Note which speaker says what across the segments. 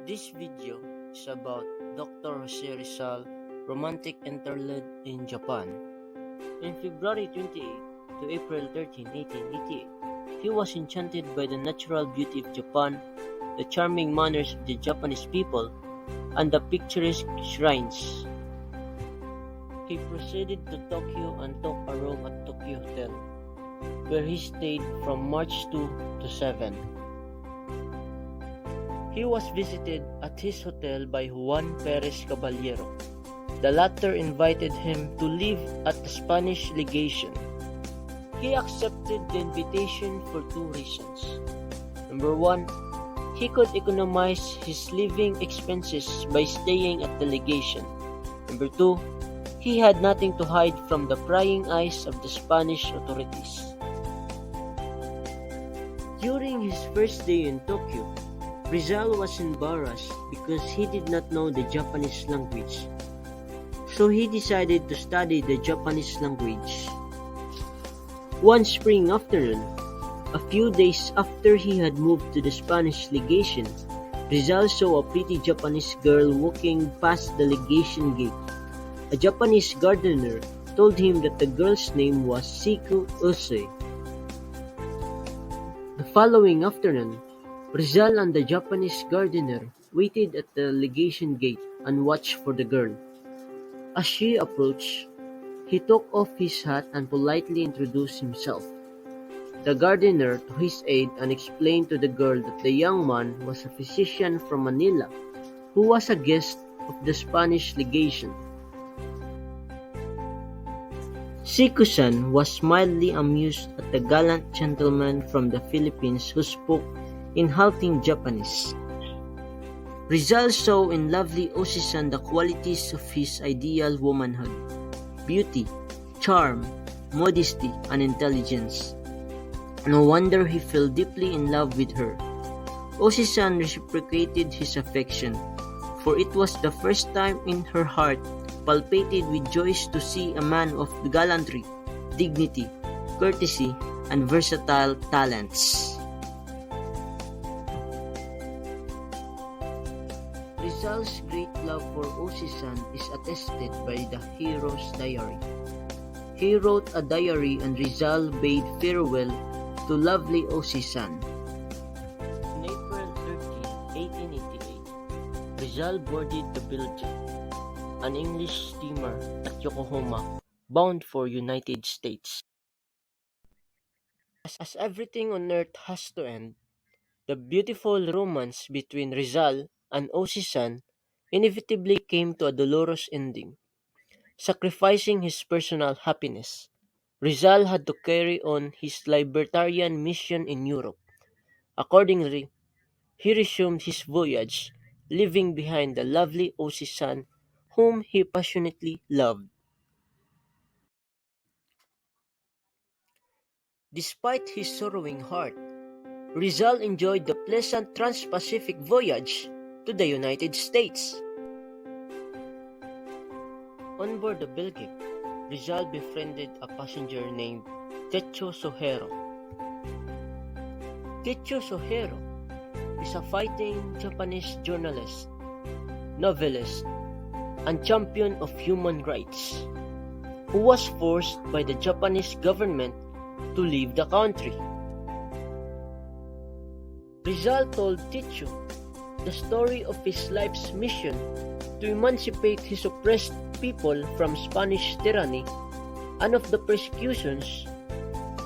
Speaker 1: This video is about Dr. Jose Rizal romantic interlude in Japan. In February 28 to April 13, 1888, he was enchanted by the natural beauty of Japan, the charming manners of the Japanese people, and the picturesque shrines. He proceeded to Tokyo and took a room at Tokyo Hotel, where he stayed from March 2 to 7. He was visited at his hotel by Juan Perez Caballero. The latter invited him to live at the Spanish legation. He accepted the invitation for two reasons. Number one, he could economize his living expenses by staying at the legation. Number two, he had nothing to hide from the prying eyes of the Spanish authorities. During his first day in Tokyo, Rizal was embarrassed because he did not know the Japanese language. So he decided to study the Japanese language. One spring afternoon, a few days after he had moved to the Spanish legation, Rizal saw a pretty Japanese girl walking past the legation gate. A Japanese gardener told him that the girl's name was Siku Use. The following afternoon, Rizal and the Japanese gardener waited at the legation gate and watched for the girl. As she approached, he took off his hat and politely introduced himself. The gardener took his aid and explained to the girl that the young man was a physician from Manila who was a guest of the Spanish legation. Siku-san was mildly amused at the gallant gentleman from the Philippines who spoke in halting Japanese. Rizal saw in lovely Ose-san the qualities of his ideal womanhood: beauty, charm, modesty, and intelligence. No wonder he fell deeply in love with her. Ose-san reciprocated his affection, for it was the first time in her heart palpitated with joy to see a man of gallantry, dignity, courtesy, and versatile talents. Rizal's great love for Ose-san is attested by the hero's diary. He wrote a diary and Rizal bade farewell to lovely Ose-san. On April 13, 1888, Rizal boarded the Belgium, an English steamer at Yokohama, bound for United States. As everything on earth has to end, the beautiful romance between Rizal and Ose-san inevitably came to a dolorous ending. Sacrificing his personal happiness, Rizal had to carry on his libertarian mission in Europe. Accordingly, he resumed his voyage, leaving behind the lovely Ose-san, whom he passionately loved. Despite his sorrowing heart, Rizal enjoyed the pleasant trans-Pacific voyage to the United States. On board the Belgic, Rizal befriended a passenger named Techo Sohero. Techo Sohero is a fighting Japanese journalist, novelist, and champion of human rights, who was forced by the Japanese government to leave the country. Rizal told Techo the story of his life's mission to emancipate his oppressed people from Spanish tyranny and of the persecutions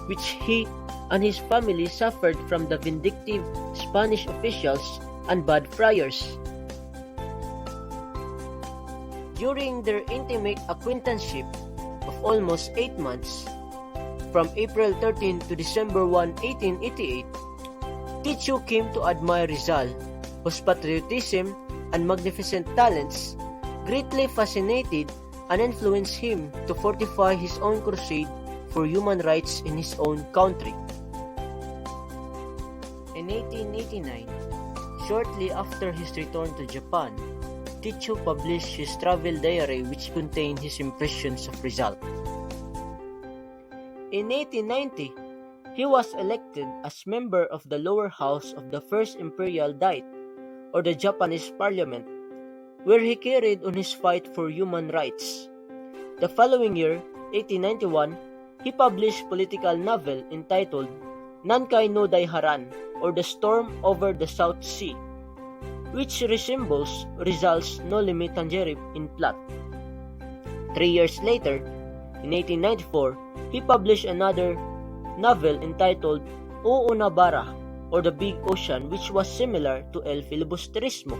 Speaker 1: which he and his family suffered from the vindictive Spanish officials and bad friars. During their intimate acquaintanceship of almost 8 months, from April 13 to December 1, 1888, Techo came to admire Rizal, whose patriotism and magnificent talents greatly fascinated and influenced him to fortify his own crusade for human rights in his own country. In 1889, shortly after his return to Japan, Techo published his travel diary which contained his impressions of Rizal. In 1890, he was elected as member of the lower house of the First Imperial Diet, or the Japanese Parliament, where he carried on his fight for human rights. The following year, 1891, he published a political novel entitled Nankai no Daiharan, or The Storm over the South Sea, which resembles Rizal's No Limit Tangerine in plot. 3 years later, in 1894, he published another novel entitled O Unabara, or The Big Ocean, which was similar to El Filibusterismo.